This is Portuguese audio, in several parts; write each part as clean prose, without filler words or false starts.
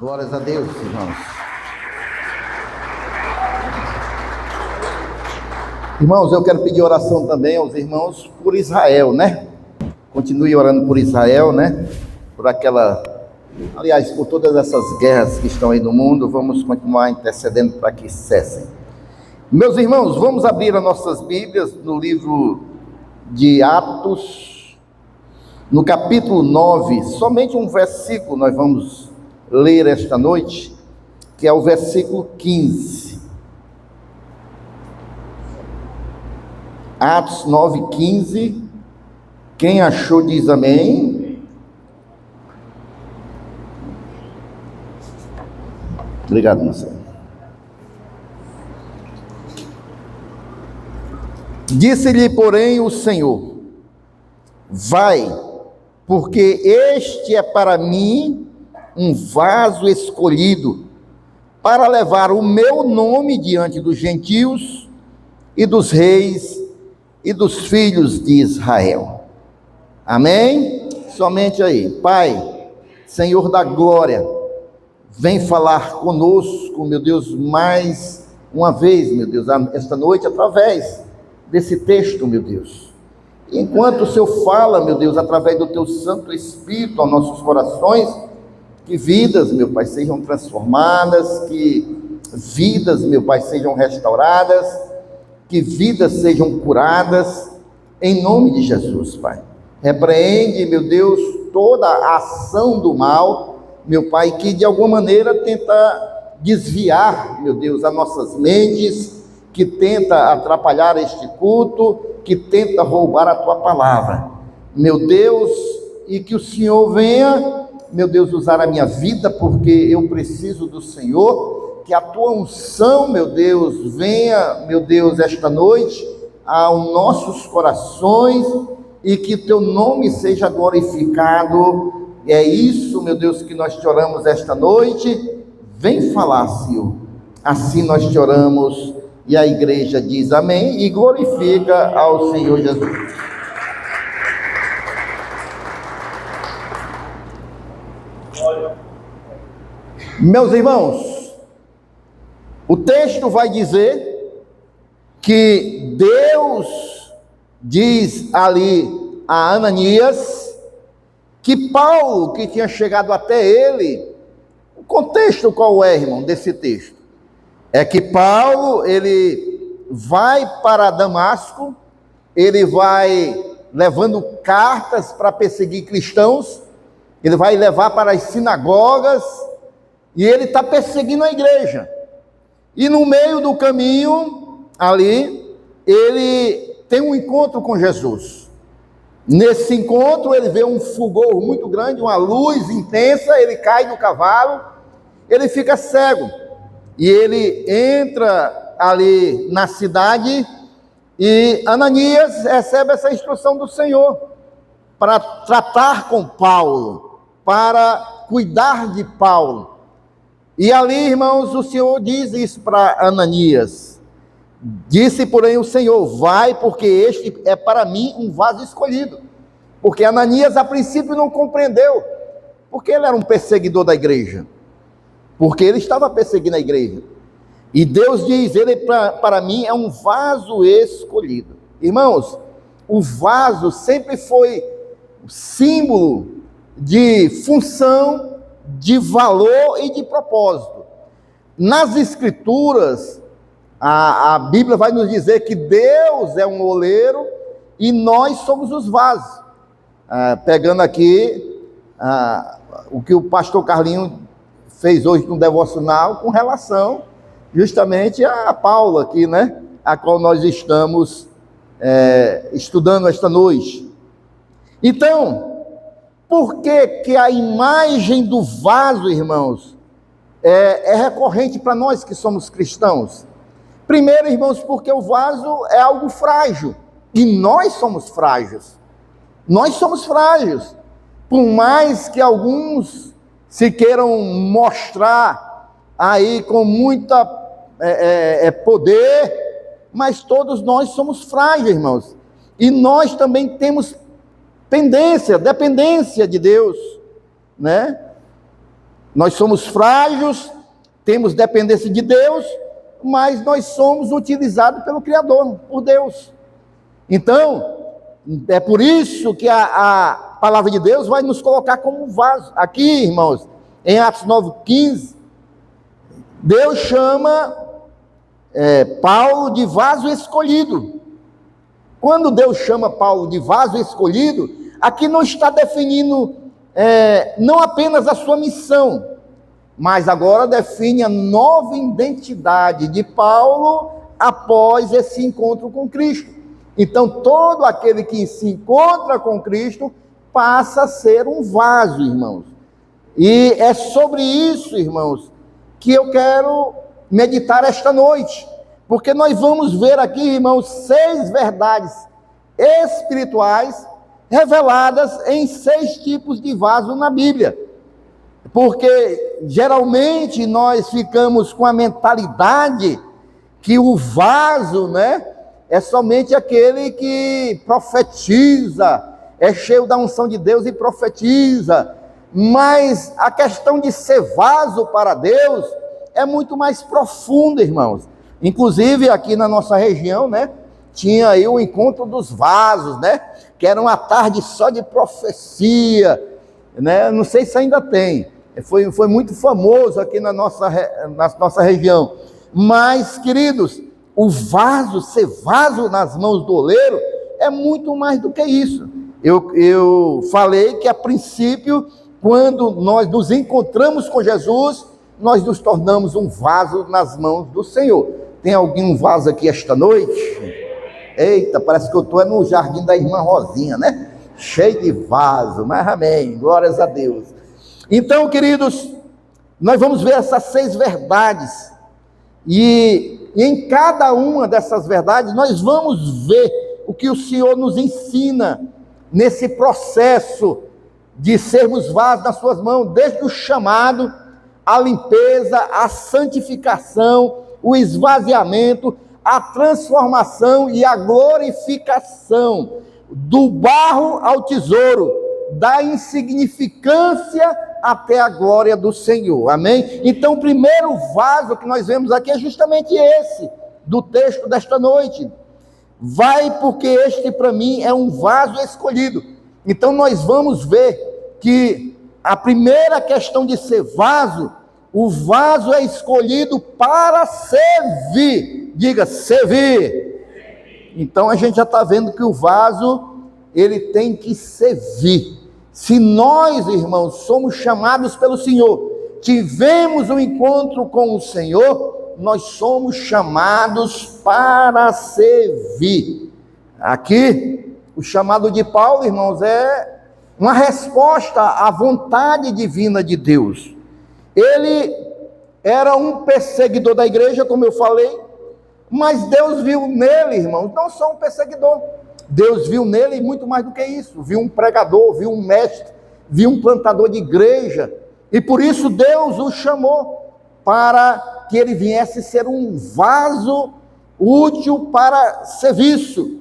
Glórias a Deus, irmãos. Irmãos, eu quero pedir oração também aos irmãos por Israel, né? Continue orando por Israel, né? Por aliás, por todas essas guerras que estão aí no mundo, vamos continuar intercedendo para que cessem. Meus irmãos, vamos abrir as nossas Bíblias no livro de Atos, no capítulo 9, somente um versículo nós vamos ler esta noite, que é o versículo 15. Atos 9, 15. Quem achou diz amém. Obrigado, Marcelo. Disse-lhe, porém, o Senhor: vai, porque este é para mim um vaso escolhido, para levar o meu nome diante dos gentios e dos reis e dos filhos de Israel. Amém? Somente aí. Pai, Senhor da glória, vem falar conosco, meu Deus, mais uma vez, meu Deus, esta noite, através desse texto, meu Deus. Enquanto o Senhor fala, meu Deus, através do Teu Santo Espírito aos nossos corações, que vidas, meu Pai, sejam transformadas, que vidas, meu Pai, sejam restauradas, que vidas sejam curadas, em nome de Jesus, Pai. Repreende, meu Deus, toda a ação do mal, meu Pai, que de alguma maneira tenta desviar, meu Deus, as nossas mentes, que tenta atrapalhar este culto, que tenta roubar a Tua palavra. Meu Deus, e que o Senhor venha, meu Deus, usar a minha vida, porque eu preciso do Senhor, que a Tua unção, meu Deus, venha, meu Deus, esta noite, aos nossos corações, e que Teu nome seja glorificado. É isso, meu Deus, que nós te oramos esta noite. Vem falar, Senhor. Assim nós te oramos, e a igreja diz amém, e glorifica ao Senhor Jesus. Meus irmãos, o texto vai dizer que Deus diz ali a Ananias que Paulo, que tinha chegado até ele, o contexto qual é, irmão, desse texto? É que Paulo, ele vai para Damasco, ele vai levando cartas para perseguir cristãos, ele vai levar para as sinagogas, e ele está perseguindo a igreja. E no meio do caminho, ali, ele tem um encontro com Jesus. Nesse encontro, ele vê um fulgor muito grande, uma luz intensa, ele cai do cavalo, ele fica cego. E ele entra ali na cidade, e Ananias recebe essa instrução do Senhor, para tratar com Paulo, para cuidar de Paulo. E ali, irmãos, o Senhor diz isso para Ananias. Disse, porém, o Senhor: vai, porque este é para mim um vaso escolhido. Porque Ananias, a princípio, não compreendeu, porque ele era um perseguidor da igreja, porque ele estava perseguindo a igreja. E Deus diz: ele para mim é um vaso escolhido. Irmãos, o vaso sempre foi símbolo de função, de valor e de propósito. Nas Escrituras, a Bíblia vai nos dizer que Deus é um oleiro e nós somos os vasos. Pegando aqui o que o pastor Carlinho fez hoje no devocional, com relação justamente a Paulo aqui, né? A qual nós estamos estudando esta noite. Então, por que a imagem do vaso, irmãos, é recorrente para nós que somos cristãos? Primeiro, irmãos, porque o vaso é algo frágil, e nós somos frágeis. Nós somos frágeis. Por mais que alguns se queiram mostrar aí com muita poder, mas todos nós somos frágeis, irmãos. E nós também temos dependência de Deus, né? Nós somos frágeis, temos dependência de Deus, mas nós somos utilizados pelo Criador, por Deus. Então, é por isso que a palavra de Deus vai nos colocar como um vaso. Aqui, irmãos, em Atos 9:15, Deus chama Paulo de vaso escolhido. Quando Deus chama Paulo de vaso escolhido, aqui não está definindo não apenas a sua missão, mas agora define a nova identidade de Paulo após esse encontro com Cristo. Então, todo aquele que se encontra com Cristo passa a ser um vaso, irmãos. E é sobre isso, irmãos, que eu quero meditar esta noite, porque nós vamos ver aqui, irmãos, 6 verdades espirituais reveladas em 6 tipos de vaso na Bíblia. Porque geralmente nós ficamos com a mentalidade que o vaso, é somente aquele que profetiza, é cheio da unção de Deus e profetiza. Mas a questão de ser vaso para Deus é muito mais profunda, irmãos. Inclusive aqui na nossa região, tinha aí o encontro dos vasos, que era uma tarde só de profecia, não sei se ainda tem, foi muito famoso aqui na nossa região. Mas, queridos, o vaso, ser vaso nas mãos do oleiro, é muito mais do que isso. Eu falei que a princípio, quando nós nos encontramos com Jesus, nós nos tornamos um vaso nas mãos do Senhor. Tem algum vaso aqui esta noite? Eita, parece que eu estou no jardim da irmã Rosinha, cheio de vaso, mas amém, glórias a Deus. Então, queridos, nós vamos ver essas 6 verdades, e em cada uma dessas verdades, nós vamos ver o que o Senhor nos ensina nesse processo de sermos vasos nas suas mãos, desde o chamado, a limpeza, a santificação, o esvaziamento, a transformação e a glorificação, do barro ao tesouro, da insignificância até a glória do Senhor, amém? Então o primeiro vaso que nós vemos aqui é justamente esse, do texto desta noite. Vai porque este para mim é um vaso escolhido. Então nós vamos ver que a primeira questão de ser vaso, o vaso é escolhido para servir. Diga, servir. Então a gente já está vendo que o vaso, ele tem que servir. Se nós, irmãos, somos chamados pelo Senhor, tivemos um encontro com o Senhor, nós somos chamados para servir. Aqui, o chamado de Paulo, irmãos, é uma resposta à vontade divina de Deus. Ele era um perseguidor da igreja, como eu falei, mas Deus viu nele, irmãos, não só um perseguidor. Deus viu nele muito mais do que isso. Viu um pregador, viu um mestre, viu um plantador de igreja. E por isso Deus o chamou para que ele viesse ser um vaso útil para serviço.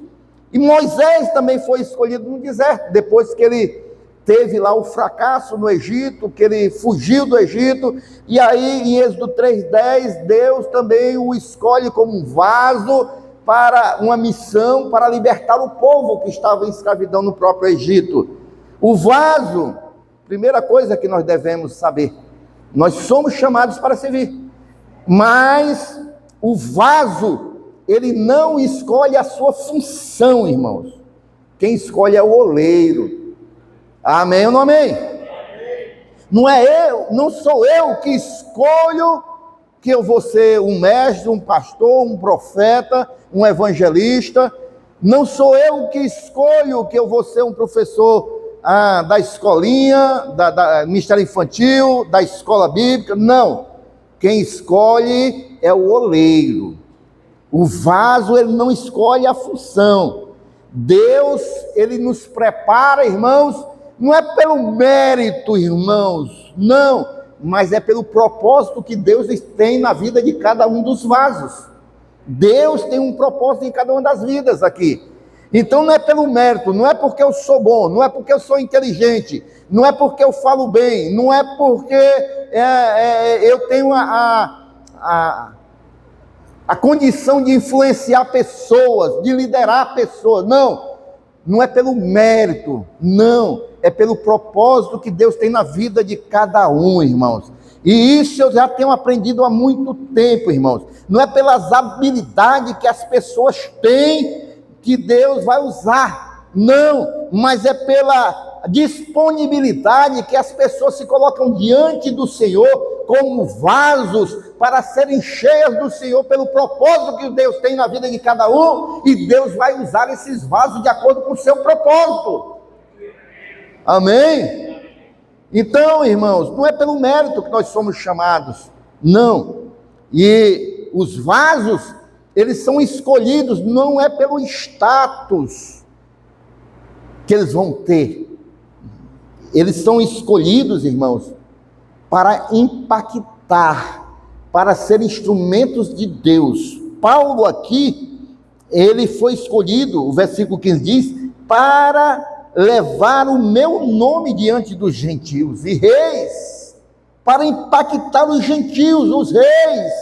E Moisés também foi escolhido no deserto, depois que ele teve lá o fracasso no Egito, que ele fugiu do Egito, e aí em Êxodo 3:10, Deus também o escolhe como um vaso para uma missão, para libertar o povo que estava em escravidão no próprio Egito. O vaso, primeira coisa que nós devemos saber, nós somos chamados para servir, mas o vaso, ele não escolhe a sua função, irmãos. Quem escolhe é o oleiro. Amém ou não amém? Não sou eu que escolho que eu vou ser um mestre, um pastor, um profeta, um evangelista. Não sou eu que escolho que eu vou ser um professor da escolinha, da ministério infantil, da escola bíblica. Não. Quem escolhe é o oleiro. O vaso, ele não escolhe a função. Deus, ele nos prepara, irmãos, não é pelo mérito, irmãos, não, mas é pelo propósito que Deus tem na vida de cada um dos vasos. Deus tem um propósito em cada uma das vidas aqui. Então não é pelo mérito, não é porque eu sou bom, não é porque eu sou inteligente, não é porque eu falo bem, não é porque eu tenho a condição de influenciar pessoas, de liderar pessoas. Não, não é pelo mérito, não, é pelo propósito que Deus tem na vida de cada um, irmãos. E isso eu já tenho aprendido há muito tempo, irmãos. Não é pelas habilidades que as pessoas têm que Deus vai usar, não, mas é pela disponibilidade que as pessoas se colocam diante do Senhor como vasos para serem cheias do Senhor pelo propósito que Deus tem na vida de cada um, e Deus vai usar esses vasos de acordo com o seu propósito. Amém? Então, irmãos, não é pelo mérito que nós somos chamados, não. E os vasos, eles são escolhidos, não é pelo status que eles vão ter. Eles são escolhidos, irmãos, para impactar, para ser instrumentos de Deus. Paulo aqui, ele foi escolhido, o versículo 15 diz, para levar o meu nome diante dos gentios e reis, para impactar os gentios, os reis,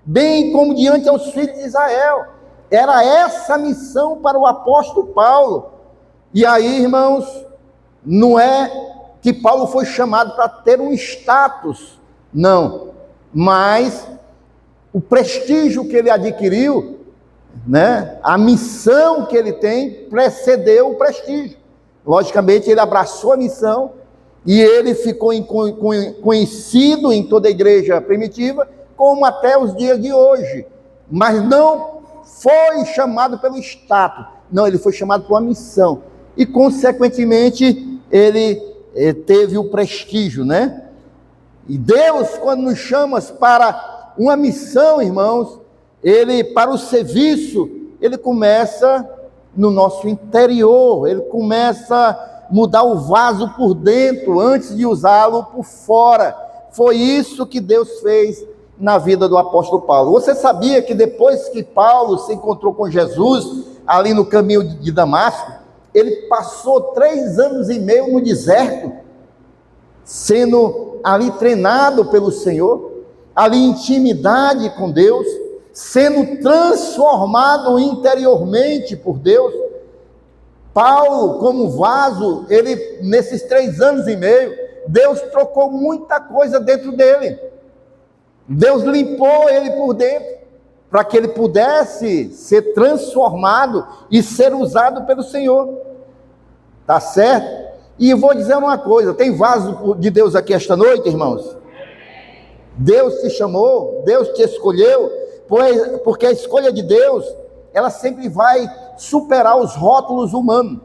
bem como diante aos filhos de Israel. Era essa a missão para o apóstolo Paulo. E aí, irmãos, não é que Paulo foi chamado para ter um status, não, mas o prestígio que ele adquiriu, né, a missão que ele tem, precedeu o prestígio. Logicamente, ele abraçou a missão e ele ficou conhecido em toda a igreja primitiva, como até os dias de hoje, mas não foi chamado pelo status, não, ele foi chamado por uma missão, e consequentemente, ele teve o prestígio, né? E Deus, quando nos chama para uma missão, irmãos, para o serviço, ele começa no nosso interior, ele começa a mudar o vaso por dentro, antes de usá-lo por fora. Foi isso que Deus fez na vida do apóstolo Paulo. Você sabia que depois que Paulo se encontrou com Jesus, ali no caminho de Damasco, ele passou 3 anos e meio no deserto, sendo ali treinado pelo Senhor, ali em intimidade com Deus, sendo transformado interiormente por Deus. Paulo, como vaso, ele, nesses 3 anos e meio, Deus trocou muita coisa dentro dele. Deus limpou ele por dentro, para que ele pudesse ser transformado e ser usado pelo Senhor. Tá certo? E eu vou dizer uma coisa, tem vaso de Deus aqui esta noite, irmãos? Deus te chamou, Deus te escolheu, porque a escolha de Deus, ela sempre vai superar os rótulos humanos,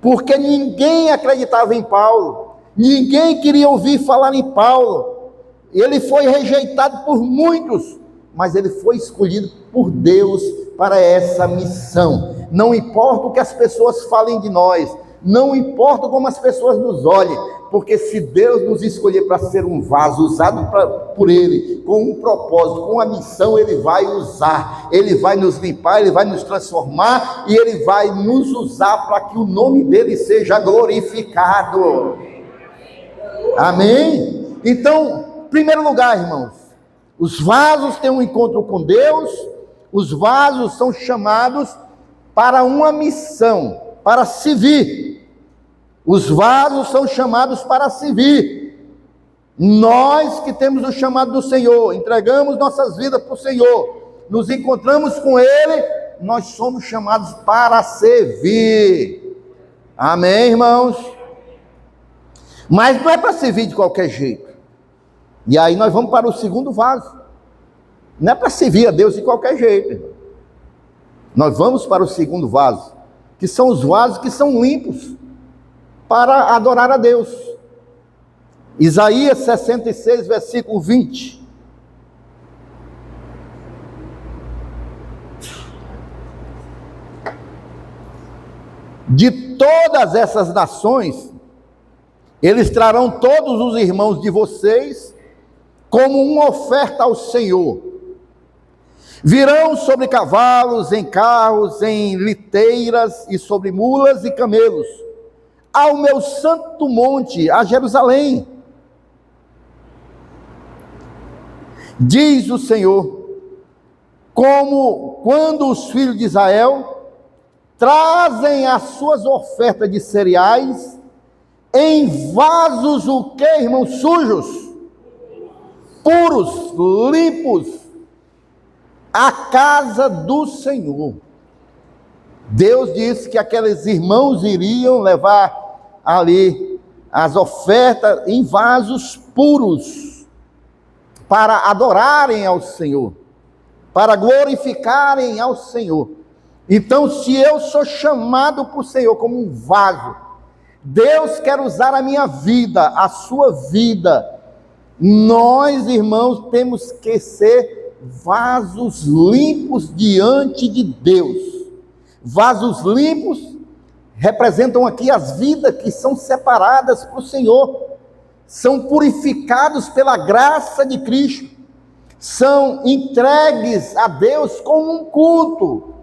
porque ninguém acreditava em Paulo, ninguém queria ouvir falar em Paulo. Ele foi rejeitado por muitos, mas ele foi escolhido por Deus para essa missão. Não importa o que as pessoas falem de nós, não importa como as pessoas nos olhem, porque se Deus nos escolher para ser um vaso usado por Ele, com um propósito, com uma missão, Ele vai usar, Ele vai nos limpar, Ele vai nos transformar, e Ele vai nos usar para que o nome dEle seja glorificado. Amém? Então, em primeiro lugar, irmãos, os vasos têm um encontro com Deus, os vasos são chamados para uma missão, para servir. Os vasos são chamados para servir. Nós que temos o chamado do Senhor, entregamos nossas vidas para o Senhor, nos encontramos com Ele, nós somos chamados para servir. Amém, irmãos? Mas não é para servir de qualquer jeito. E aí nós vamos para o segundo vaso. Não é para servir a Deus de qualquer jeito, irmão. Nós vamos para o segundo vaso, que são os vasos que são limpos para adorar a Deus. Isaías 66, versículo 20. De todas essas nações, eles trarão todos os irmãos de vocês como uma oferta ao Senhor. Virão sobre cavalos, em carros, em liteiras e sobre mulas e camelos, ao meu santo monte, a Jerusalém. Diz o Senhor, como quando os filhos de Israel trazem as suas ofertas de cereais em vasos, o que, irmãos? Sujos, puros, limpos, à casa do Senhor. Deus disse que aqueles irmãos iriam levar ali as ofertas em vasos puros, para adorarem ao Senhor, para glorificarem ao Senhor. Então, se eu sou chamado por Senhor como um vaso, Deus quer usar a minha vida, a sua vida. Nós, irmãos, temos que ser vasos limpos diante de Deus. Vasos limpos representam aqui as vidas que são separadas para o Senhor, são purificados pela graça de Cristo, são entregues a Deus como um culto.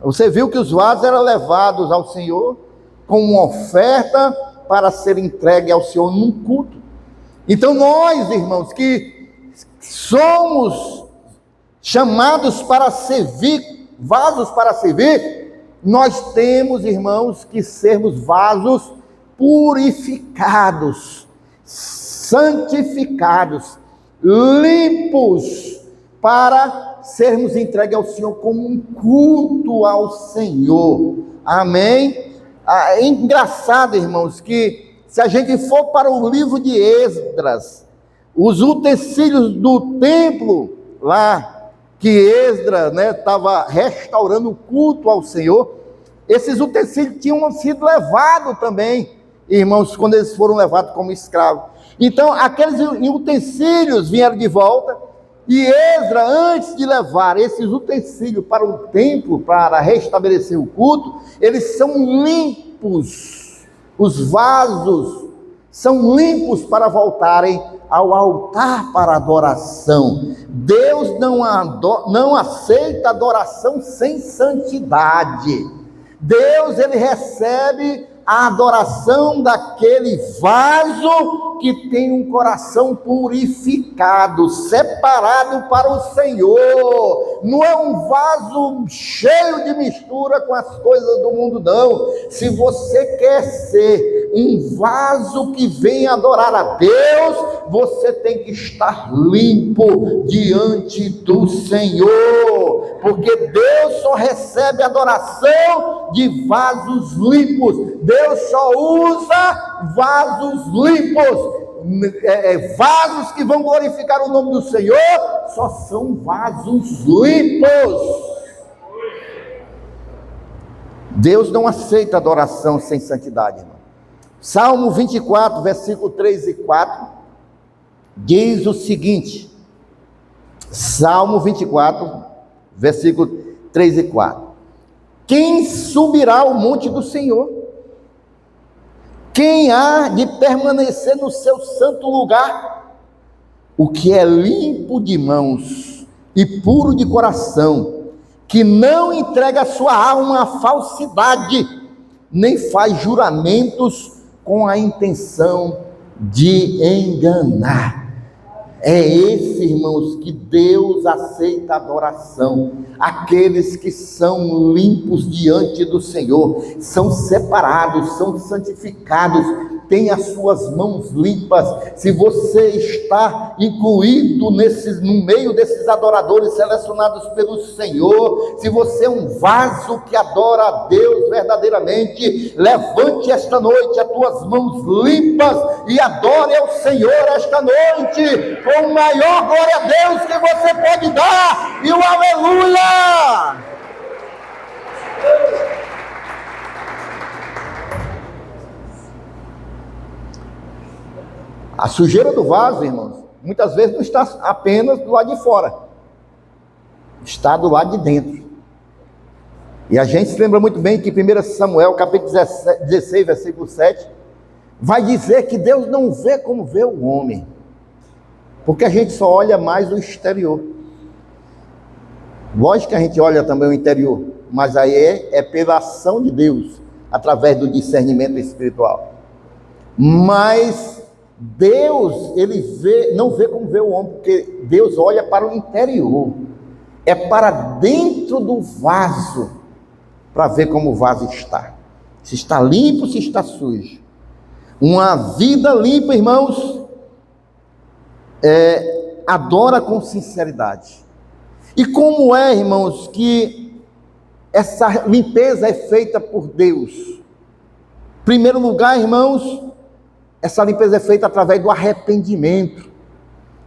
Você viu que os vasos eram levados ao Senhor com uma oferta para ser entregue ao Senhor num culto. Então nós, irmãos, que somos chamados para servir, vasos para servir, nós temos, irmãos, que sermos vasos purificados, santificados, limpos, para sermos entregues ao Senhor como um culto ao Senhor. Amém? É engraçado, irmãos, que se a gente for para o livro de Esdras, os utensílios do templo lá, que Esdras estava restaurando o culto ao Senhor, esses utensílios tinham sido levados também, irmãos, quando eles foram levados como escravos. Então, aqueles utensílios vieram de volta, e Esdras, antes de levar esses utensílios para o templo, para restabelecer o culto, eles são limpos, os vasos são limpos para voltarem ao altar para adoração. Deus não aceita adoração sem santidade. Deus, ele recebe a adoração daquele vaso que tem um coração purificado, separado para o Senhor. Não é um vaso cheio de mistura com as coisas do mundo, não. Se você quer ser um vaso que vem adorar a Deus, você tem que estar limpo diante do Senhor, porque Deus só recebe adoração de vasos limpos. Deus só usa vasos limpos. Vasos que vão glorificar o nome do Senhor só são vasos limpos. Deus não aceita adoração sem santidade, irmão. Salmo 24, versículo 3 e 4, diz o seguinte, Salmo 24, versículo 3 e 4, quem subirá ao monte do Senhor? Quem há de permanecer no seu santo lugar? O que é limpo de mãos e puro de coração, que não entrega a sua alma à falsidade, nem faz juramentos com a intenção de enganar. É esse, irmãos, que Deus aceita a adoração. Aqueles que são limpos diante do Senhor, são separados, são santificados, têm as suas mãos limpas. Se você está incluído no meio desses adoradores selecionados pelo Senhor, se você é um vaso que adora a Deus verdadeiramente, levante esta noite as tuas mãos limpas e adore ao Senhor esta noite, com o maior glória a Deus que você pode dar, e o aleluia! A sujeira do vaso, irmãos, muitas vezes não está apenas do lado de fora, está do lado de dentro. E a gente se lembra muito bem que 1 Samuel, capítulo 16, versículo 7, vai dizer que Deus não vê como vê o homem, porque a gente só olha mais o exterior. Lógico que a gente olha também o interior, mas aí é pela ação de Deus, através do discernimento espiritual. Mas Deus, ele não vê como vê o homem, porque Deus olha para o interior, é para dentro do vaso, para ver como o vaso está, se está limpo, se está sujo. Uma vida limpa, irmãos, adora com sinceridade. E como é, irmãos, que essa limpeza é feita por Deus? Em primeiro lugar, irmãos, essa limpeza é feita através do arrependimento.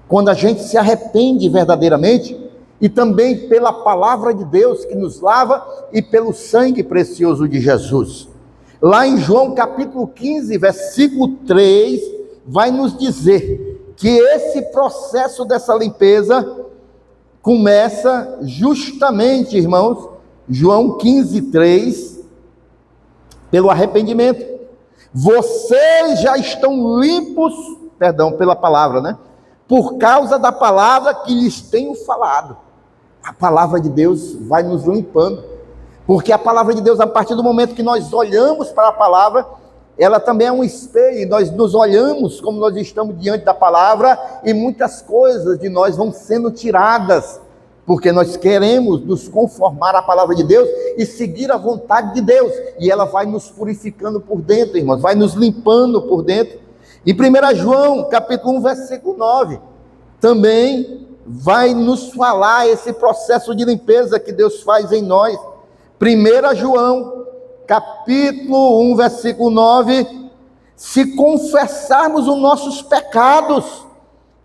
Quando a gente se arrepende verdadeiramente, e também pela palavra de Deus que nos lava e pelo sangue precioso de Jesus. Lá em João capítulo 15, versículo 3, vai nos dizer que esse processo dessa limpeza começa justamente, irmãos, João 15, 3, pelo arrependimento. Vocês já estão limpos, pela palavra, né? Por causa da palavra que lhes tenho falado. A palavra de Deus vai nos limpando, porque a palavra de Deus, a partir do momento que nós olhamos para a palavra, ela também é um espelho, nós nos olhamos como nós estamos diante da palavra, e muitas coisas de nós vão sendo tiradas, porque nós queremos nos conformar à palavra de Deus e seguir a vontade de Deus, e ela vai nos purificando por dentro, irmãos, vai nos limpando por dentro. E 1 João capítulo 1, versículo 9, também vai nos falar esse processo de limpeza que Deus faz em nós. 1 João capítulo 1, versículo 9, se confessarmos os nossos pecados,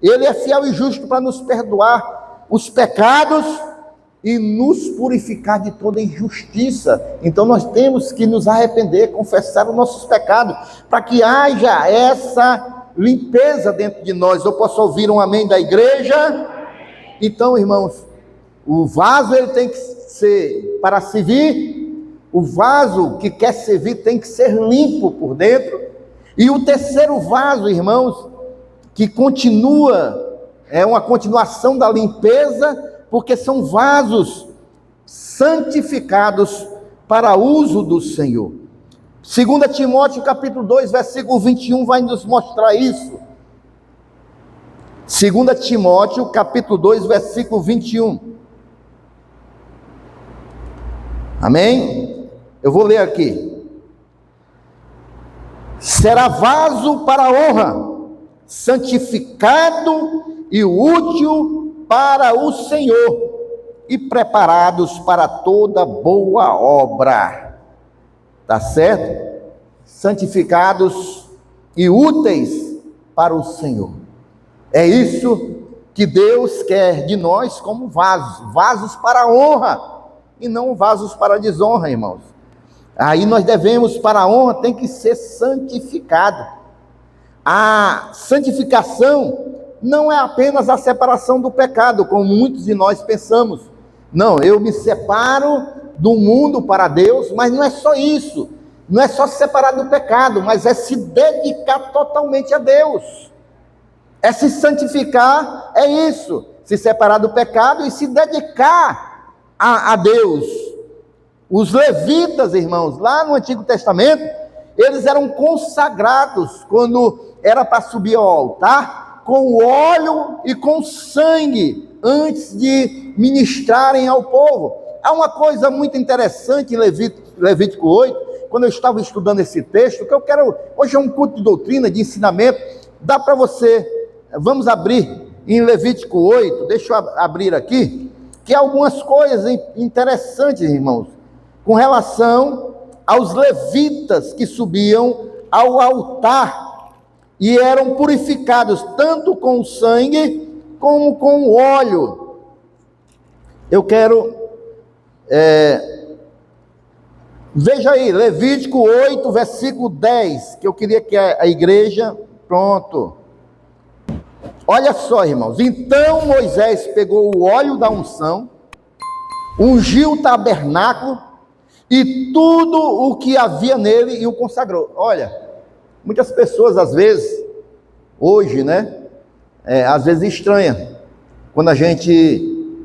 Ele é fiel e justo para nos perdoar os pecados e nos purificar de toda injustiça. Então nós temos que nos arrepender, confessar os nossos pecados, para que haja essa limpeza dentro de nós. Eu posso ouvir um amém da igreja? Então, irmãos, o vaso ele tem que ser, para servir, o vaso que quer servir tem que ser limpo por dentro. E o terceiro vaso, irmãos, que continua, é uma continuação da limpeza, porque são vasos santificados para uso do Senhor. 2 Timóteo capítulo 2, versículo 21 vai nos mostrar isso. 2 Timóteo capítulo 2, versículo 21. Amém? Eu vou ler aqui. Será vaso para a honra, santificado e útil para o Senhor, e preparados para toda boa obra. Tá certo? Santificados e úteis para o Senhor. É isso que Deus quer de nós como vasos, vasos para a honra, e não vasos para a desonra, irmãos. Aí nós devemos, para a honra, tem que ser santificado. A santificação não é apenas a separação do pecado, como muitos de nós pensamos. Não, eu me separo do mundo para Deus, mas não é só isso. Não é só se separar do pecado, mas é se dedicar totalmente a Deus. É se santificar, é isso. Se separar do pecado e se dedicar a Deus. Os levitas, irmãos, lá no Antigo Testamento, eles eram consagrados quando era para subir ao altar, com óleo e com sangue, antes de ministrarem ao povo. Há uma coisa muito interessante em Levítico 8, quando eu estava estudando esse texto, que eu quero, hoje é um culto de doutrina, de ensinamento, dá para você, vamos abrir em Levítico 8, deixa eu abrir aqui, que há algumas coisas interessantes, irmãos, com relação aos levitas que subiam ao altar e eram purificados tanto com o sangue como com o óleo. Eu quero, veja aí, Levítico 8, versículo 10, que eu queria que a igreja, pronto. Olha só, irmãos, então Moisés pegou o óleo da unção, ungiu o tabernáculo e tudo o que havia nele e o consagrou. Olha, muitas pessoas às vezes, hoje, né, às vezes estranha, quando a gente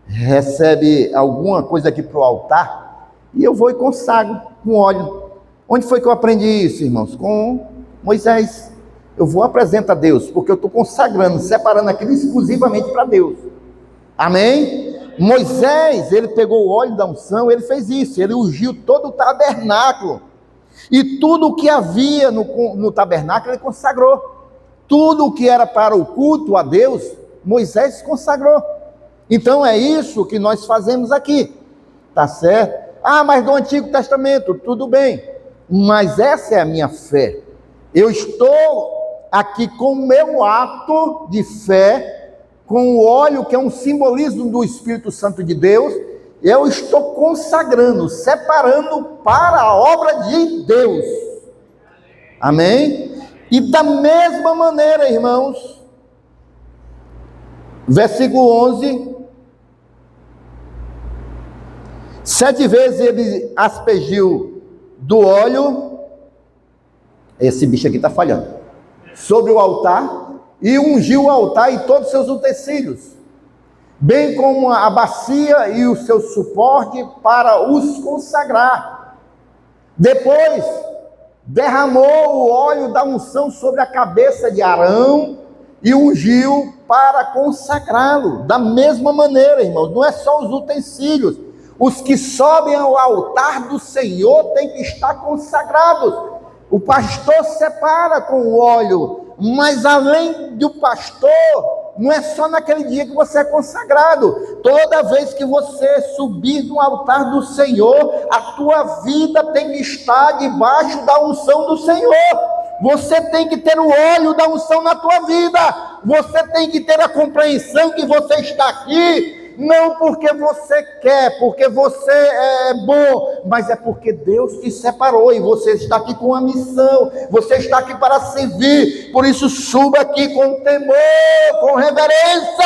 recebe alguma coisa aqui para o altar, e eu vou e consagro com óleo. Onde foi que eu aprendi isso, irmãos? Com Moisés. Eu vou apresentar a Deus, porque eu estou consagrando, separando aquilo exclusivamente para Deus. Amém? Moisés, ele pegou o óleo da unção, ele fez isso, ele ungiu todo o tabernáculo. E tudo o que havia no tabernáculo, ele consagrou. Tudo o que era para o culto a Deus, Moisés consagrou. Então é isso que nós fazemos aqui, tá certo? Ah, mas do Antigo Testamento, tudo bem, mas essa é a minha fé. Eu estou aqui com o meu ato de fé, com o óleo que é um simbolismo do Espírito Santo de Deus, eu estou consagrando, separando para a obra de Deus. Amém? E da mesma maneira, irmãos, versículo 11, 7 vezes ele aspergiu do óleo, esse bicho aqui está falhando, sobre o altar, e ungiu o altar e todos os seus utensílios, bem como a bacia e o seu suporte para os consagrar. Depois, derramou o óleo da unção sobre a cabeça de Arão e ungiu para consagrá-lo. Da mesma maneira, irmãos, não é só os utensílios. Os que sobem ao altar do Senhor têm que estar consagrados. O pastor separa com o óleo, mas além do pastor, não é só naquele dia que você é consagrado. Toda vez que você subir no altar do Senhor, a tua vida tem que estar debaixo da unção do Senhor. Você tem que ter o óleo da unção na tua vida. Você tem que ter a compreensão que você está aqui não porque você quer, porque você é bom, mas é porque Deus te separou e você está aqui com uma missão, você está aqui para servir. Por isso suba aqui com temor, com reverência.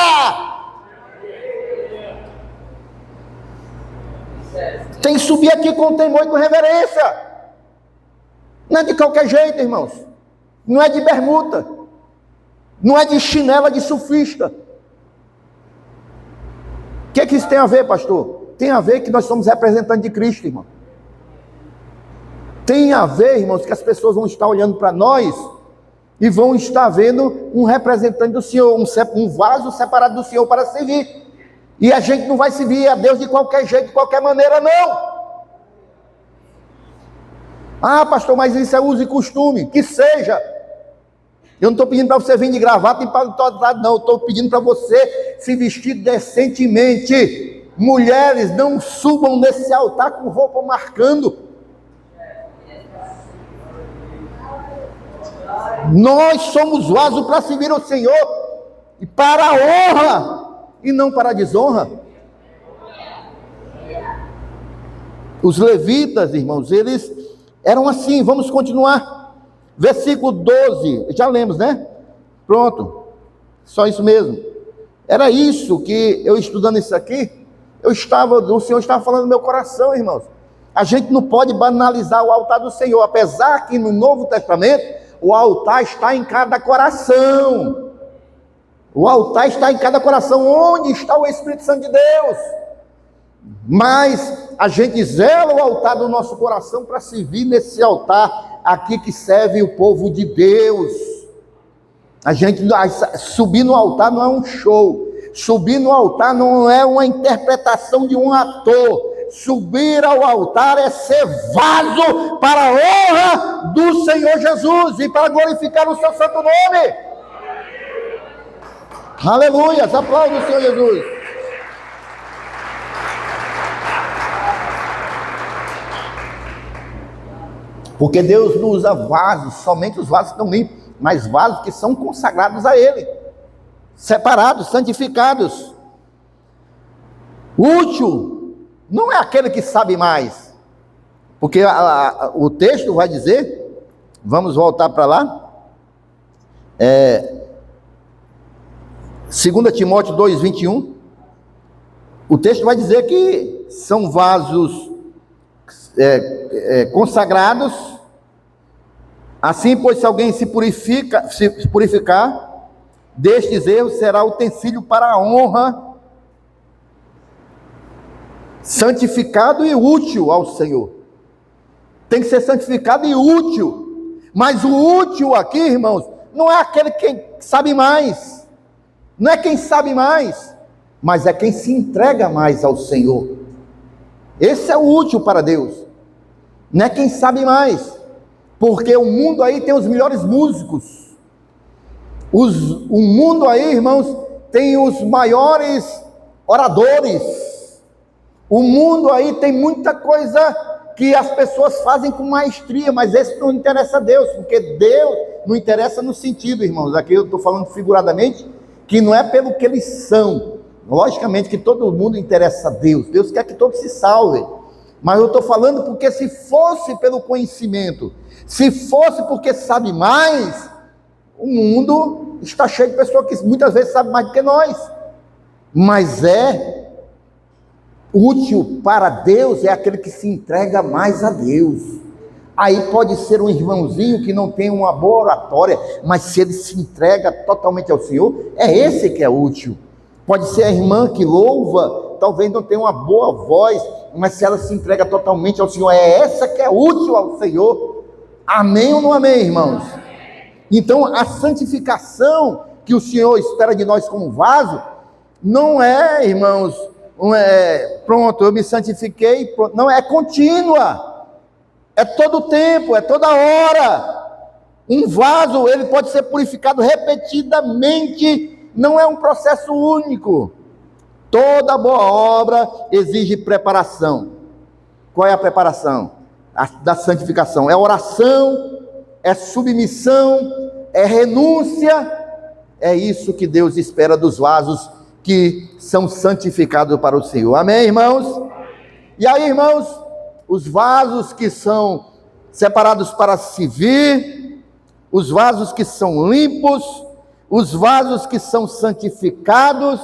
Tem que subir aqui com temor e com reverência. Não é de qualquer jeito, irmãos. Não é de bermuda, não é de chinela de surfista. O que isso tem a ver, pastor? Tem a ver que nós somos representantes de Cristo, irmão. Tem a ver, irmãos, que as pessoas vão estar olhando para nós e vão estar vendo um representante do Senhor, um vaso separado do Senhor para servir. E a gente não vai servir a Deus de qualquer jeito, de qualquer maneira, não. Ah, pastor, mas isso é uso e costume. Que seja. Eu não estou pedindo para você vir de gravata e para não. Eu estou pedindo para você se vestir decentemente. Mulheres, não subam nesse altar com roupa marcando. Nós somos vasos para servir ao Senhor e para a honra e não para a desonra. Os levitas, irmãos, eles eram assim. Vamos continuar. Versículo 12, já lemos, né? Pronto, só isso mesmo. Era isso que eu estudando isso aqui, o Senhor estava falando no meu coração, irmãos. A gente não pode banalizar o altar do Senhor, apesar que no Novo Testamento, o altar está em cada coração. O altar está em cada coração, onde está o Espírito Santo de Deus. Mas a gente zela o altar do nosso coração para servir nesse altar aqui que serve o povo de Deus. A gente subir no altar não é um show. Subir no altar não é uma interpretação de um ator. Subir ao altar é ser vaso para a honra do Senhor Jesus e para glorificar o seu santo nome. Aleluia, aplausos o Senhor Jesus. Porque Deus não usa vasos, somente os vasos que estão limpos, mas vasos que são consagrados a Ele, separados, santificados. Útil não é aquele que sabe mais, porque o texto vai dizer, vamos voltar para lá, 2 Timóteo 2:21, o texto vai dizer que são vasos consagrados. Assim, pois, se alguém se purificar destes erros, será utensílio para a honra santificado e útil ao Senhor. Tem que ser santificado e útil. Mas o útil aqui, irmãos, não é aquele que sabe mais. Não é quem sabe mais, mas é quem se entrega mais ao Senhor. Esse é o útil para Deus. Não é quem sabe mais. Porque o mundo aí tem os melhores músicos. O mundo aí, irmãos, tem os maiores oradores. O mundo aí tem muita coisa que as pessoas fazem com maestria, mas esse não interessa a Deus, porque Deus não interessa no sentido, irmãos, aqui eu estou falando figuradamente, que não é pelo que eles são. Logicamente que todo mundo interessa a Deus. Deus quer que todos se salvem. Mas eu estou falando porque se fosse pelo conhecimento, se fosse porque sabe mais, o mundo está cheio de pessoas que muitas vezes sabem mais do que nós. Mas útil para Deus é aquele que se entrega mais a Deus. Aí pode ser um irmãozinho que não tem uma boa oratória, mas se ele se entrega totalmente ao Senhor, é esse que é útil. Pode ser a irmã que louva, talvez não tenha uma boa voz, mas se ela se entrega totalmente ao Senhor, é essa que é útil ao Senhor. Amém ou não amém, irmãos? Então a santificação que o Senhor espera de nós como vaso, não é, irmãos, pronto, eu me santifiquei, pronto. Não, é contínua, é todo o tempo, é toda hora. Um vaso, ele pode ser purificado repetidamente, não é um processo único. Toda boa obra exige preparação. Qual é a preparação? Da santificação, é oração, é submissão, é renúncia, é isso que Deus espera dos vasos que são santificados para o Senhor. Amém, irmãos? E aí, irmãos, os vasos que são separados para servir, os vasos que são limpos, os vasos que são santificados,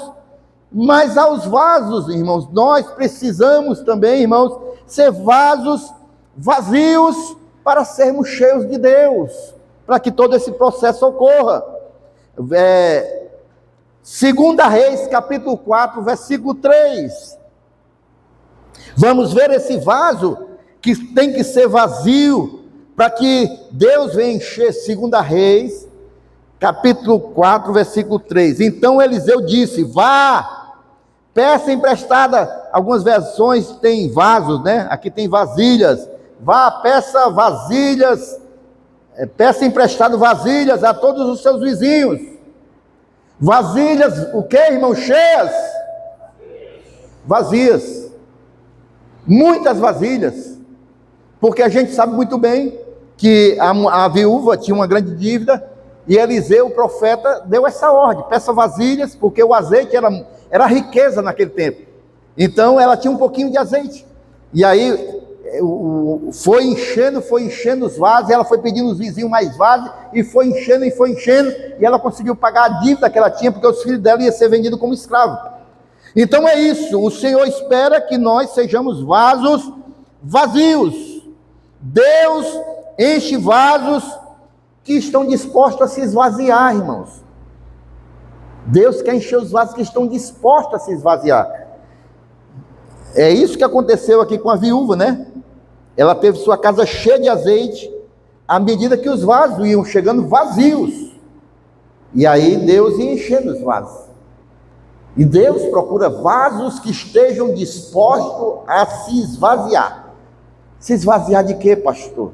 mas aos vasos, irmãos, nós precisamos também, irmãos, ser vasos vazios para sermos cheios de Deus, para que todo esse processo ocorra. 2 Reis, capítulo 4, versículo 3. Vamos ver esse vaso que tem que ser vazio para que Deus venha encher. 2 Reis, capítulo 4, versículo 3. Então Eliseu disse: vá, peça emprestada. Algumas versões tem vasos, né? Aqui tem vasilhas. Vá, peça vasilhas, peça emprestado vasilhas a todos os seus vizinhos. Vasilhas, o que, irmão? Cheias? Vazias. Muitas vasilhas. Porque a gente sabe muito bem que a viúva tinha uma grande dívida e Eliseu, o profeta, deu essa ordem: peça vasilhas, porque o azeite era riqueza naquele tempo. Então ela tinha um pouquinho de azeite. E aí foi enchendo os vasos, ela foi pedindo os vizinhos mais vasos, e foi enchendo, e ela conseguiu pagar a dívida que ela tinha, porque os filhos dela iam ser vendidos como escravos. Então é isso, o Senhor espera que nós sejamos vasos vazios. Deus enche vasos que estão dispostos a se esvaziar, irmãos. Deus quer encher os vasos que estão dispostos a se esvaziar. É isso que aconteceu aqui com a viúva, né? Ela teve sua casa cheia de azeite, à medida que os vasos iam chegando vazios. E aí Deus ia enchendo os vasos. E Deus procura vasos que estejam dispostos a se esvaziar. Se esvaziar de quê, pastor?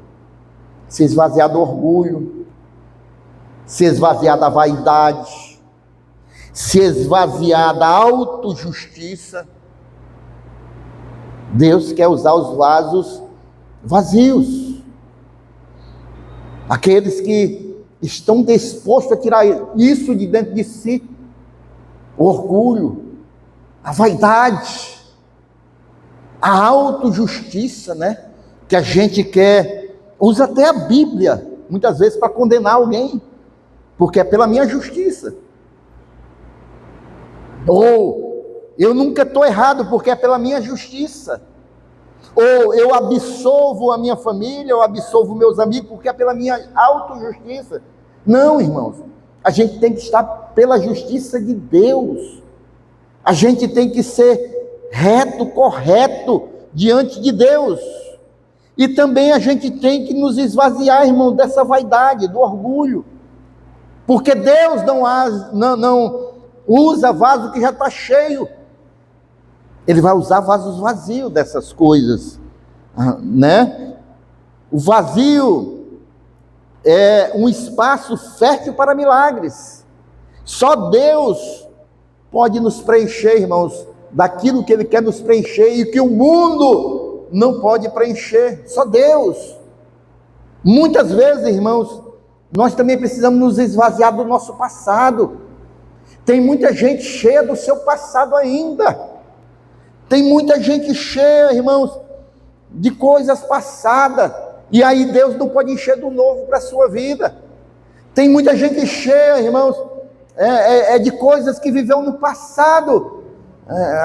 Se esvaziar do orgulho, se esvaziar da vaidade, se esvaziar da autojustiça. Deus quer usar os vasos vazios, aqueles que estão dispostos a tirar isso de dentro de si, o orgulho, a vaidade, a autojustiça, né? Que a gente quer, usa até a Bíblia, muitas vezes para condenar alguém, porque é pela minha justiça. Ou eu nunca estou errado porque é pela minha justiça. Ou eu absolvo a minha família, eu absolvo meus amigos porque é pela minha autojustiça. Não, irmãos, a gente tem que estar pela justiça de Deus. A gente tem que ser reto, correto diante de Deus. E também a gente tem que nos esvaziar, irmão, dessa vaidade, do orgulho. Porque Deus não usa vaso que já está cheio. Ele vai usar vasos vazios dessas coisas, né? O vazio é um espaço fértil para milagres. Só Deus pode nos preencher, irmãos, daquilo que Ele quer nos preencher e que o mundo não pode preencher. Só Deus. Muitas vezes, irmãos, nós também precisamos nos esvaziar do nosso passado. Tem muita gente cheia do seu passado ainda. Tem muita gente cheia, irmãos, de coisas passadas. E aí Deus não pode encher do novo para a sua vida. Tem muita gente cheia, irmãos, de coisas que viveu no passado.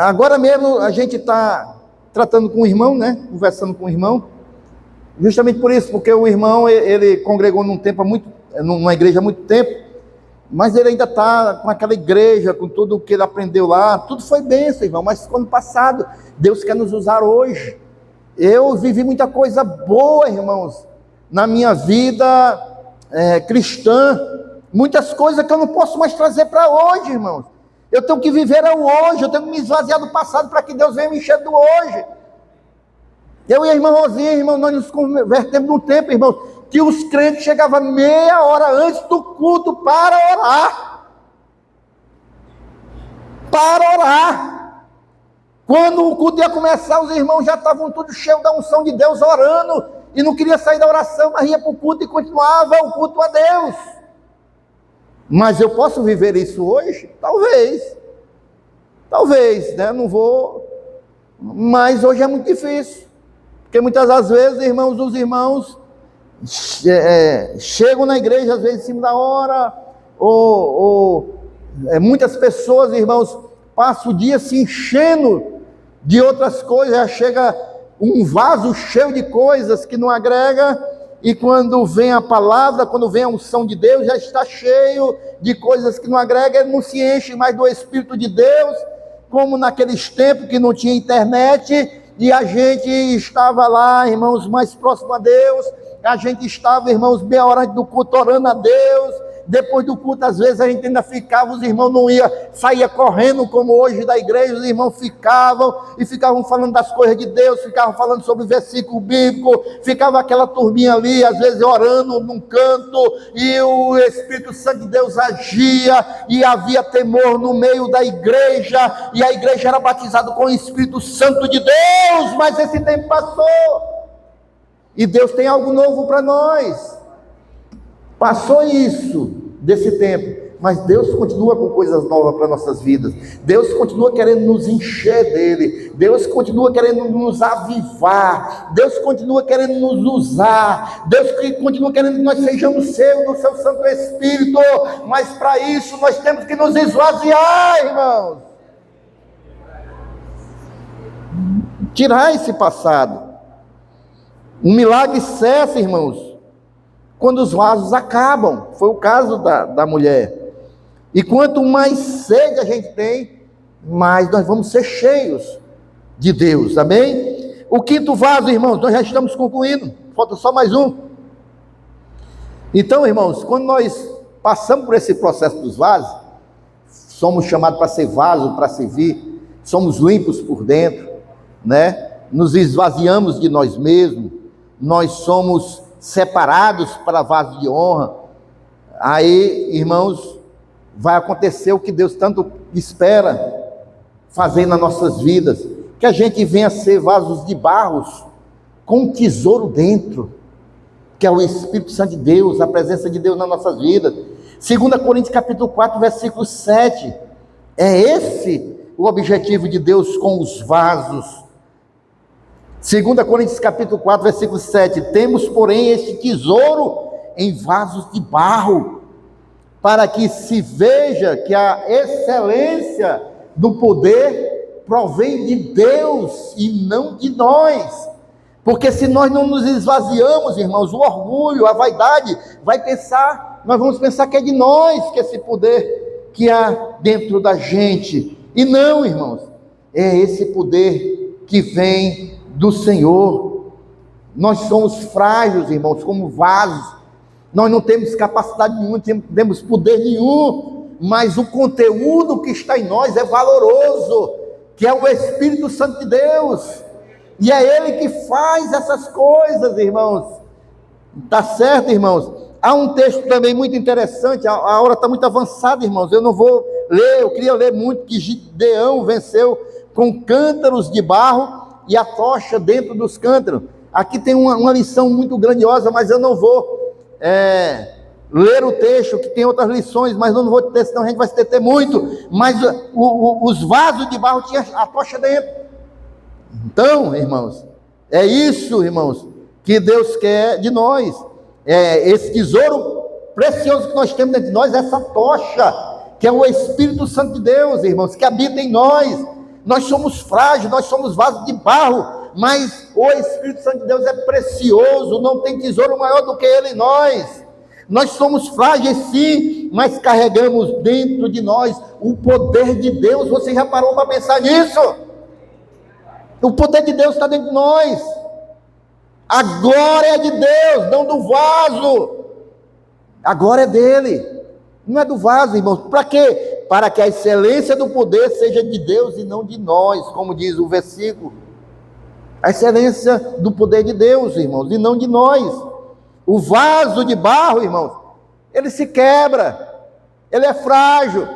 Agora mesmo a gente está tratando com o irmão, né? Conversando com o irmão. Justamente por isso, porque o irmão, ele congregou numa igreja há muito tempo. Mas ele ainda está com aquela igreja, com tudo o que ele aprendeu lá. Tudo foi bênção, irmão, mas ficou no passado. Deus quer nos usar hoje. Eu vivi muita coisa boa, irmãos, na minha vida cristã. Muitas coisas que eu não posso mais trazer para hoje, irmãos. Eu tenho que viver o hoje, eu tenho que me esvaziar do passado para que Deus venha me encher do hoje. Eu e a irmã Rosinha, irmão, nós nos convertemos num tempo, irmãos, que os crentes chegavam meia hora antes do culto para orar. Para orar. Quando o culto ia começar, os irmãos já estavam todos cheios da unção de Deus, orando, e não queria sair da oração, mas ia para o culto e continuava o culto a Deus. Mas eu posso viver isso hoje? Talvez, né? Não vou, mas hoje é muito difícil, porque muitas das vezes, irmãos, os irmãos chegam na igreja às vezes em cima da hora, muitas pessoas, irmãos, passam o dia se enchendo de outras coisas, já chega um vaso cheio de coisas que não agrega, e quando vem a palavra, quando vem a unção de Deus, já está cheio de coisas que não agrega, ele não se enche mais do Espírito de Deus, como naqueles tempos que não tinha internet, e a gente estava lá, irmãos, mais próximo a Deus. A gente estava, irmãos, meia hora do culto orando a Deus. Depois do culto, às vezes a gente ainda ficava, os irmãos não saía correndo como hoje da igreja, os irmãos ficavam falando das coisas de Deus, ficavam falando sobre o versículo bíblico, ficava aquela turminha ali, às vezes orando num canto, e o Espírito Santo de Deus agia, e havia temor no meio da igreja, e a igreja era batizada com o Espírito Santo de Deus. Mas esse tempo passou, e Deus tem algo novo para nós. Passou isso, desse tempo, mas Deus continua com coisas novas para nossas vidas. Deus continua querendo nos encher dele. Deus continua querendo nos avivar. Deus continua querendo nos usar. Deus continua querendo que nós sejamos cheios do seu Santo Espírito. Mas para isso nós temos que nos esvaziar, irmãos. Tirar esse passado. Um milagre cessa, irmãos, quando os vasos acabam. Foi o caso da mulher. E quanto mais sede a gente tem, mais nós vamos ser cheios de Deus, amém? O quinto vaso, irmãos, nós já estamos concluindo, falta só mais um. Então, irmãos, quando nós passamos por esse processo dos vasos, somos chamados para ser vaso, para servir, somos limpos por dentro, né? Nos esvaziamos de nós mesmos, nós somos separados para vaso de honra. Aí, irmãos, vai acontecer o que Deus tanto espera fazer nas nossas vidas, que a gente venha ser vasos de barros com um tesouro dentro, que é o Espírito Santo de Deus, a presença de Deus nas nossas vidas. 2 Coríntios capítulo 4, versículo 7, é esse o objetivo de Deus com os vasos. 2 Coríntios capítulo 4, versículo 7, temos, porém, este tesouro em vasos de barro, para que se veja que a excelência do poder provém de Deus e não de nós. Porque se nós não nos esvaziamos, irmãos, o orgulho, a vaidade, nós vamos pensar que é de nós que esse poder que há dentro da gente. E não, irmãos, é esse poder que vem do Senhor. Nós somos frágeis, irmãos, como vasos. Nós não temos capacidade nenhuma, não temos poder nenhum, mas o conteúdo que está em nós é valoroso, que é o Espírito Santo de Deus, e é Ele que faz essas coisas, irmãos. Está certo, irmãos? Há um texto também muito interessante, a hora está muito avançada, irmãos, eu não vou ler, eu queria ler muito, que Gideão venceu com cântaros de barro e a tocha dentro dos cântaros. Aqui tem uma lição muito grandiosa, mas eu não vou ler o texto, que tem outras lições, mas não vou ter, senão a gente vai se deter muito. Mas os vasos de barro tinham a tocha dentro. Então, irmãos, é isso, irmãos, que Deus quer de nós. Esse tesouro precioso que nós temos dentro de nós, essa tocha, que é o Espírito Santo de Deus, irmãos, que habita em nós. Nós somos frágeis, nós somos vasos de barro, mas o Espírito Santo de Deus é precioso, não tem tesouro maior do que ele em nós. Nós somos frágeis sim, mas carregamos dentro de nós o poder de Deus. Você já parou para pensar nisso? O poder de Deus está dentro de nós. A glória é de Deus, não do vaso. A glória é dele, não é do vaso, irmãos. Para quê? Para que a excelência do poder seja de Deus e não de nós, como diz o versículo. A excelência do poder de Deus, irmãos, e não de nós. O vaso de barro, irmãos, ele se quebra, ele é frágil,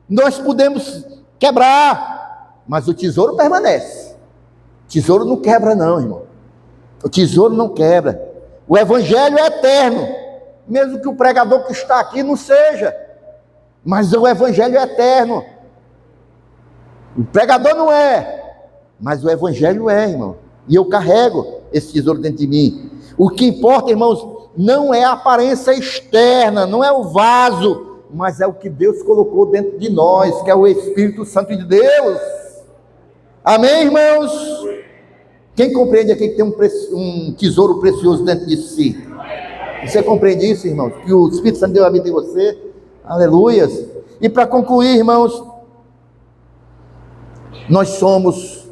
nós podemos quebrar, mas o tesouro permanece. O tesouro não quebra não, irmão. O tesouro não quebra. O evangelho é eterno, mesmo que o pregador que está aqui não seja, mas o evangelho é eterno. O pregador não é, mas o evangelho é, irmão, e eu carrego esse tesouro dentro de mim. O que importa, irmãos, não é a aparência externa, não é o vaso, mas é o que Deus colocou dentro de nós, que é o Espírito Santo de Deus. Amém, irmãos? Quem compreende aqui que tem um tesouro precioso dentro de si? Você compreende isso, irmãos? Que o Espírito Santo de Deus habita em você? Aleluias! E para concluir, irmãos, nós somos,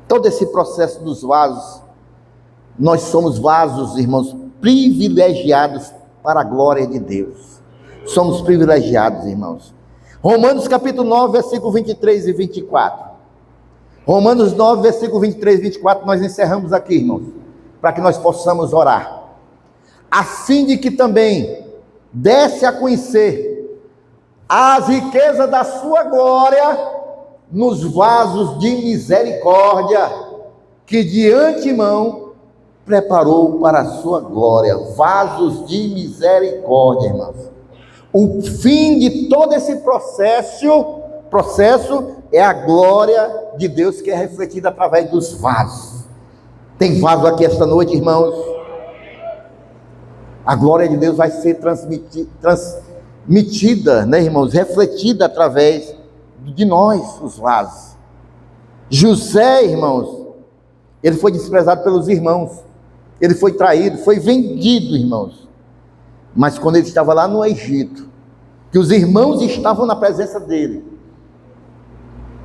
todo esse processo dos vasos, nós somos vasos, irmãos, privilegiados para a glória de Deus. Somos privilegiados, irmãos. Romanos capítulo 9, versículo 23 e 24. Romanos 9, versículo 23 e 24, nós encerramos aqui, irmãos, para que nós possamos orar. A fim de que também desse a conhecer as riquezas da sua glória nos vasos de misericórdia, que de antemão preparou para a sua glória. Vasos de misericórdia, irmãos. O fim de todo esse processo é a glória de Deus que é refletida através dos vasos. Tem vaso aqui esta noite, irmãos? A glória de Deus vai ser transmitida, né, irmãos? Refletida através de nós, os vasos. José, irmãos, ele foi desprezado pelos irmãos. Ele foi traído, foi vendido, irmãos. Mas quando ele estava lá no Egito, que os irmãos estavam na presença dele,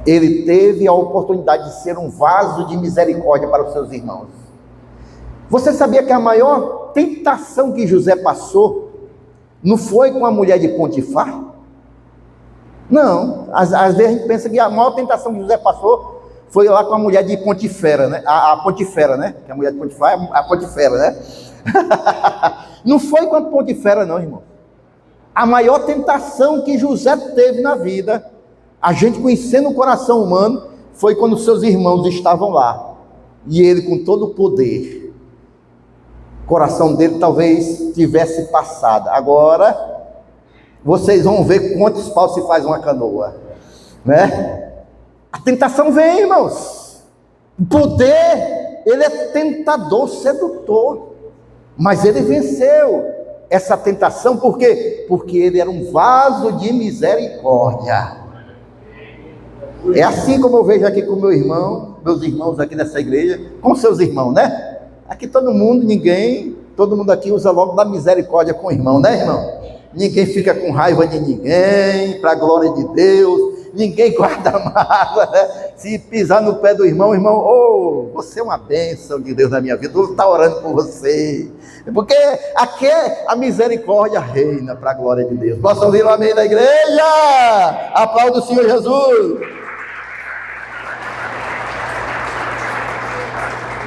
ele teve a oportunidade de ser um vaso de misericórdia para os seus irmãos. Você sabia que a maior tentação que José passou não foi com a mulher de Potifar? Não, às vezes a gente pensa que a maior tentação que José passou foi lá com a mulher de Potifera, né? A Potifera, né? Que a mulher de Potifar é a Potifera, né? Não foi com a Potifera não, irmão. A maior tentação que José teve na vida, a gente conhecendo o coração humano, foi quando seus irmãos estavam lá. E ele com todo o poder, o coração dele talvez tivesse passado. Agora, vocês vão ver quantos paus se faz uma canoa, né? A tentação vem, irmãos. O poder, ele é tentador, sedutor. Mas ele venceu essa tentação, por quê? Porque ele era um vaso de misericórdia. É assim como eu vejo aqui com meu irmão, meus irmãos aqui nessa igreja, com seus irmãos, né? Aqui todo mundo aqui usa logo da misericórdia com o irmão, né, irmão? Ninguém fica com raiva de ninguém, para a glória de Deus. ninguém guarda mágoa, né? Se pisar no pé do irmão, oh, você é uma bênção de Deus na minha vida, Deus está orando por você, porque aqui a misericórdia reina para a glória de Deus. Posso ouvir o amém da igreja? Aplauda o Senhor Jesus.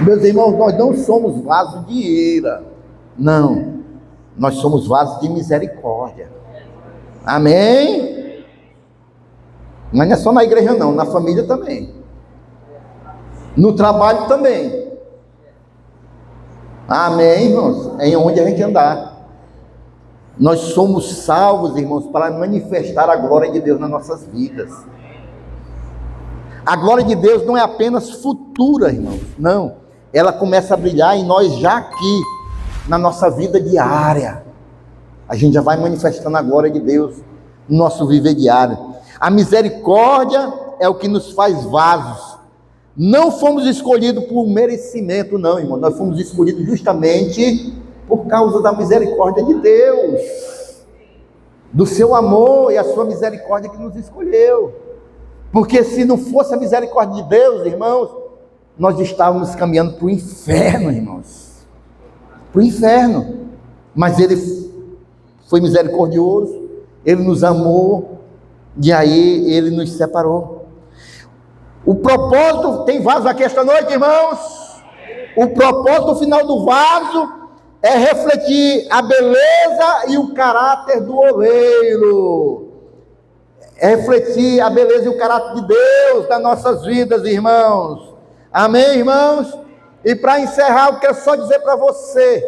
Meus irmãos, nós não somos vasos de ira, não, nós somos vasos de misericórdia. Amém? Mas não é só na igreja não, na família também, no trabalho também. Amém, irmãos? É onde a gente andar. Nós somos salvos, irmãos, para manifestar a glória de Deus nas nossas vidas. A glória de Deus não é apenas futura, irmãos, não. Ela começa a brilhar em nós já aqui, na nossa vida diária. A gente já vai manifestando a glória de Deus no nosso viver diário. A misericórdia é o que nos faz vasos. Não fomos escolhidos por merecimento, não, irmão. Nós fomos escolhidos justamente por causa da misericórdia de Deus, do seu amor e a sua misericórdia que nos escolheu. Porque se não fosse a misericórdia de Deus, irmãos, nós estávamos caminhando para o inferno, irmãos. Para o inferno. Mas Ele foi misericordioso, Ele nos amou, e aí Ele nos separou. O propósito, tem vaso aqui esta noite, irmãos? O propósito final do vaso é refletir a beleza e o caráter do oleiro. É refletir a beleza e o caráter de Deus nas nossas vidas, irmãos. Amém, irmãos? E para encerrar, eu quero só dizer para você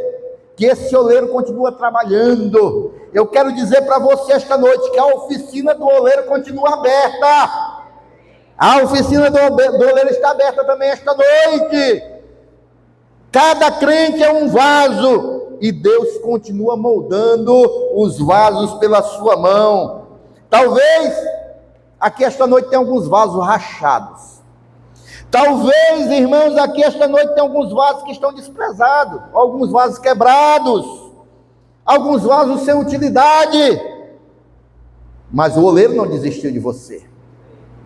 que esse oleiro continua trabalhando. Eu quero dizer para você esta noite que a oficina do oleiro continua aberta. A oficina do oleiro está aberta também esta noite. Cada crente é um vaso e Deus continua moldando os vasos pela sua mão. Talvez aqui esta noite tenha alguns vasos rachados. Talvez, irmãos, aqui esta noite tem alguns vasos que estão desprezados, alguns vasos quebrados, alguns vasos sem utilidade. Mas o oleiro não desistiu de você.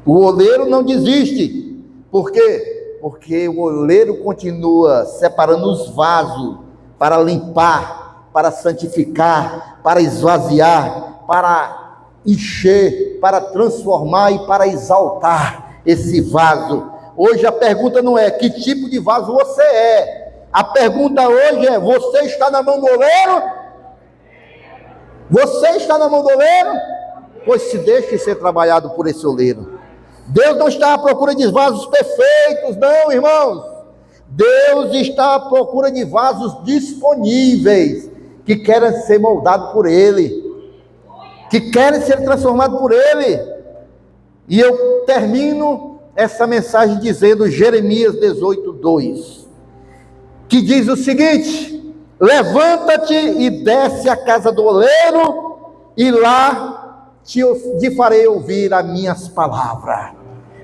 O oleiro não desiste. Por quê? Porque o oleiro continua separando os vasos para limpar, para santificar, para esvaziar, para encher, para transformar e para exaltar esse vaso. Hoje a pergunta não é que tipo de vaso você é. A pergunta hoje é: você está na mão do oleiro? Você está na mão do oleiro? Pois se deixe ser trabalhado por esse oleiro. Deus não está à procura de vasos perfeitos, não, irmãos. Deus está à procura de vasos disponíveis, que querem ser moldados por Ele, que querem ser transformados por Ele. E eu termino essa mensagem dizendo Jeremias 18:2, que diz o seguinte: levanta-te e desce à casa do oleiro, e lá te farei ouvir as minhas palavras.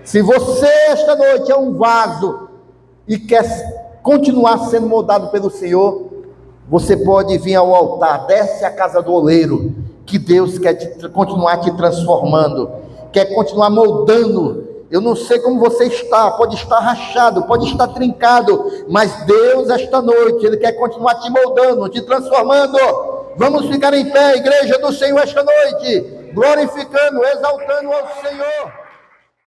Se você esta noite é um vaso e quer continuar sendo moldado pelo Senhor, você pode vir ao altar, desce à casa do oleiro, que Deus quer continuar te transformando, quer continuar moldando. Eu não sei como você está, pode estar rachado, pode estar trincado, mas Deus esta noite, Ele quer continuar te moldando, te transformando. Vamos ficar em pé, igreja do Senhor, esta noite, glorificando, exaltando ao Senhor.